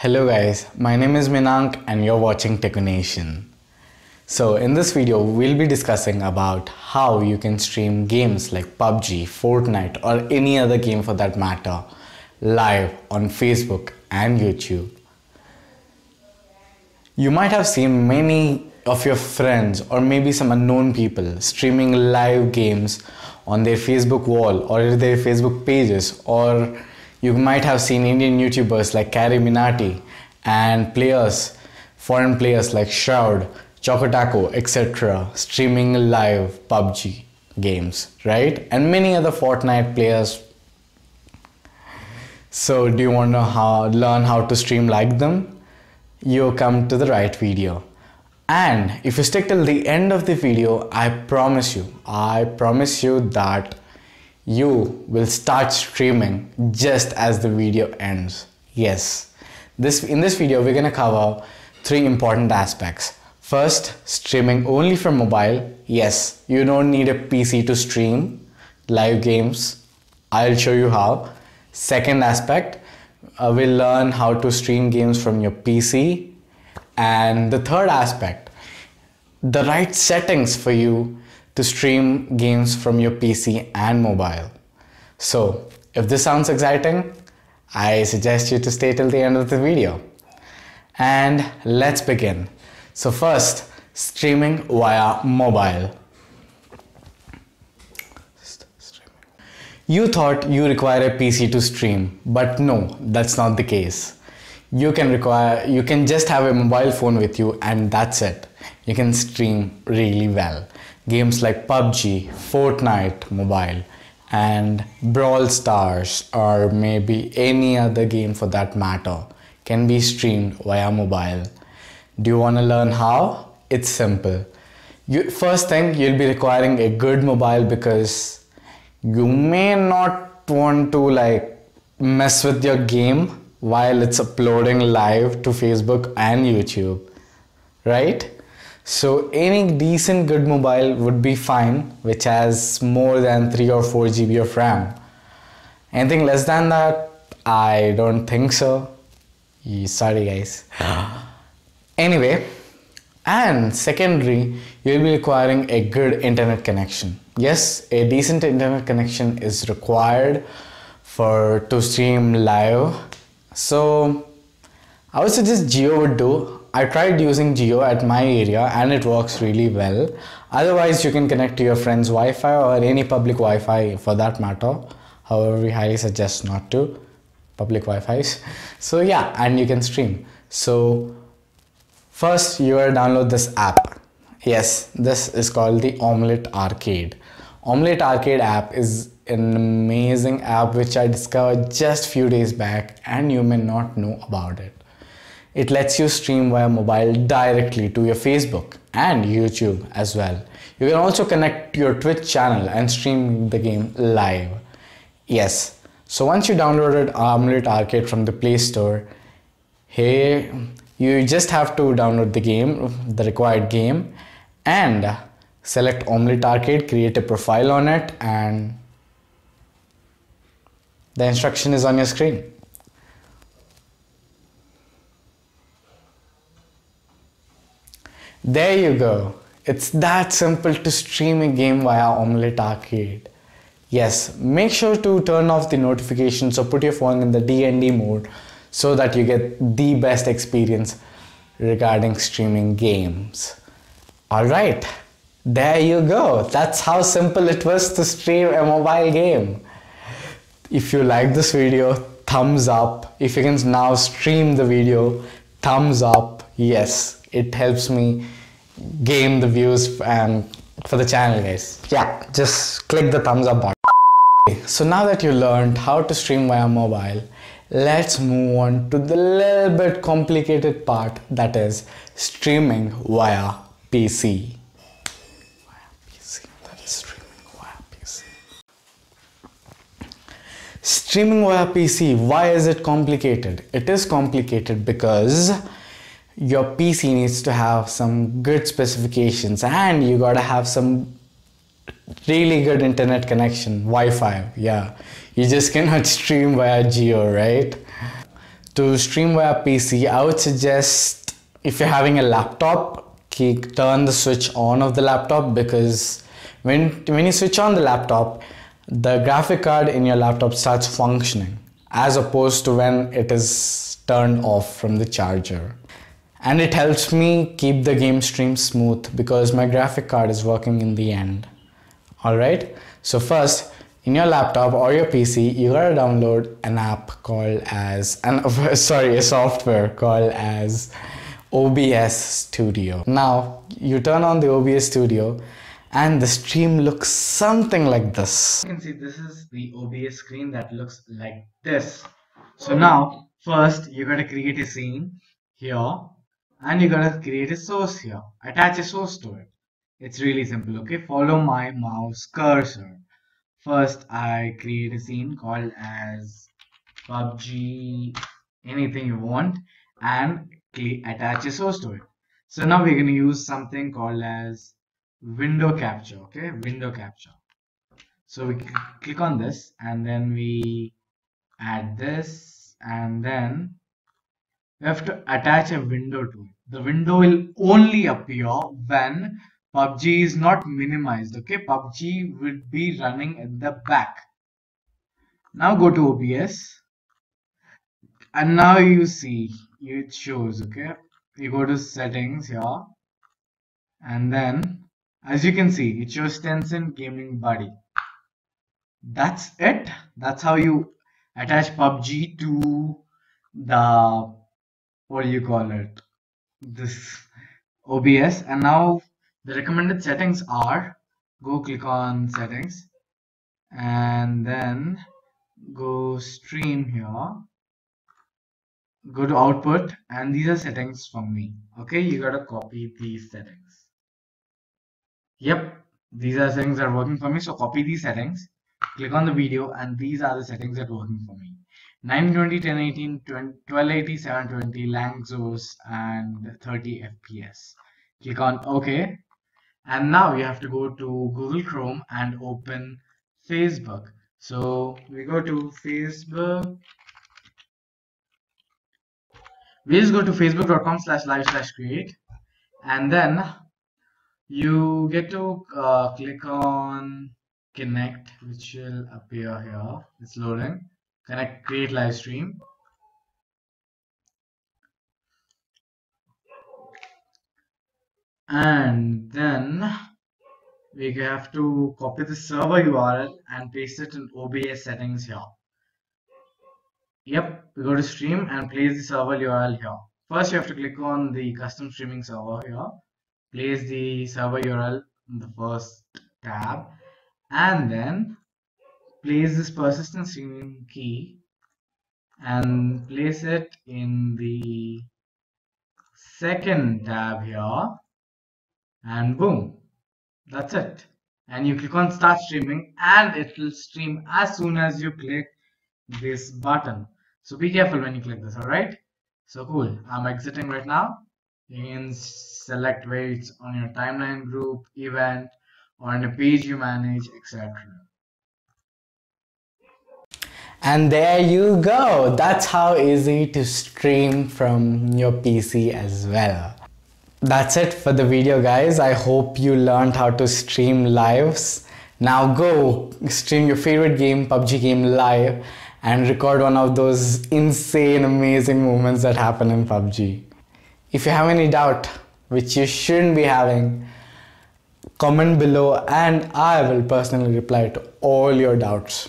Hello guys, my name is Minank and you're watching TechNation. So in this video, we'll be discussing about how you can stream games like PUBG, Fortnite or any other game for that matter live on Facebook and YouTube. You might have seen many of your friends or maybe some unknown people streaming live games on their Facebook wall or their Facebook pages, or you might have seen Indian YouTubers like Carrie Minati and foreign players like Shroud, Chocotaco, etc. streaming live PUBG games, right? And many other Fortnite players. So do you want to learn how to stream like them? You come to the right video. And if you stick till the end of the video, I promise you that you will start streaming just as the video ends. Yes, in this video we're gonna cover three important aspects. First, streaming only from mobile. Yes, you don't need a PC to stream live games. I'll show you how. Second aspect, we'll learn how to stream games from your PC. And the third aspect, the right settings for you to stream games from your PC and mobile. So if this sounds exciting, I suggest you to stay till the end of the video. And let's begin. So first, streaming via mobile. You thought you require a PC to stream, but no, that's not the case. You can just have a mobile phone with you and that's it. You can stream really well. Games like PUBG, Fortnite mobile, and Brawl Stars, or maybe any other game for that matter, can be streamed via mobile. Do you want to learn how? It's simple. First thing, you'll be requiring a good mobile because you may not want to mess with your game while it's uploading live to Facebook and YouTube, right? So any decent good mobile would be fine, which has more than 3 or 4 GB of RAM. Anything less than that, I don't think so. Sorry guys. Anyway, and secondary, you'll be requiring a good internet connection. Yes, a decent internet connection is required to stream live. So I would suggest Jio would do. I tried using Jio at my area and it works really well. Otherwise, you can connect to your friend's Wi-Fi or any public Wi-Fi for that matter. However, we highly suggest not to public Wi-Fis. So yeah, and you can stream. So first, you will download this app. Yes, this is called the Omelette Arcade. Omelette Arcade app is an amazing app which I discovered just few days back and you may not know about it. It lets you stream via mobile directly to your Facebook and YouTube as well. You can also connect to your Twitch channel and stream the game live. Yes, so once you downloaded Omelette Arcade from the Play Store, here you just have to download the required game and select Omelette Arcade, create a profile on it, and the instruction is on your screen. There you go. It's that simple to stream a game via Omelette Arcade. Yes, make sure to turn off the notifications or put your phone in the DND mode so that you get the best experience regarding streaming games. Alright, there you go. That's how simple it was to stream a mobile game. If you like this video, thumbs up. If you can now stream the video, thumbs up. Yes, it helps me gain the views for the channel, guys. Yeah, just click the thumbs up button. So now that you learned how to stream via mobile, let's move on to the little bit complicated part, that is streaming via PC. Streaming via PC, why is it complicated? It is complicated because your PC needs to have some good specifications and you gotta have some really good internet connection, Wi-Fi. Yeah, you just cannot stream via Jio, right? To stream via PC, I would suggest if you're having a laptop, turn the switch on of the laptop, because when you switch on the laptop, the graphic card in your laptop starts functioning as opposed to when it is turned off from the charger. And it helps me keep the game stream smooth because my graphic card is working in the end. Alright, so first, in your laptop or your PC, you gotta download an app called as, a software called as OBS Studio. Now, you turn on the OBS Studio and the stream looks something like this. You can see this is the OBS screen that looks like this. So now, first you gotta create a scene here and you gotta create a source here. Attach a source to it. It's really simple, okay? Follow my mouse cursor. First, I create a scene called as PUBG, anything you want, and attach a source to it. So now we're going to use something called as window capture, okay? Window capture. So we click on this and then we add this and then we have to attach a window to it. The window will only appear when PUBG is not minimized, okay? PUBG would be running at the back. Now go to OBS and now you see it shows, okay? You go to settings here and then as you can see it shows Tencent Gaming Buddy. That's it. That's how you attach PUBG to the, what do you call it, this OBS. And now the recommended settings are, go click on settings and then go stream here, go to output, and these are settings from me. Okay, you gotta copy these settings. Yep, these are settings that are working for me, so copy these settings, click on the video, and these are the settings that are working for me. 920, 1080, 1280, 720, Langzos, and 30 FPS. Click on OK. And now you have to go to Google Chrome and open Facebook. So we go to Facebook. We just go to facebook.com/live/create. And then you get to click on connect, which will appear here. It's loading. Connect, create live stream. And then we have to copy the server URL and paste it in OBS settings here. Yep, we go to stream and place the server URL here. First, you have to click on the custom streaming server here. Place the server URL in the first tab and then place this persistent streaming key and place it in the second tab here. And boom, that's it. And you click on start streaming and it will stream as soon as you click this button. So be careful when you click this, alright? So cool, I'm exiting right now. You can select where it's on your timeline, group, event, or on a page you manage, etc. And there you go. That's how easy to stream from your PC as well. That's it for the video, guys. I hope you learned how to stream lives. Now go stream your favorite game, PUBG game, live and record one of those insane, amazing moments that happen in PUBG. If you have any doubt, which you shouldn't be having, comment below and I will personally reply to all your doubts.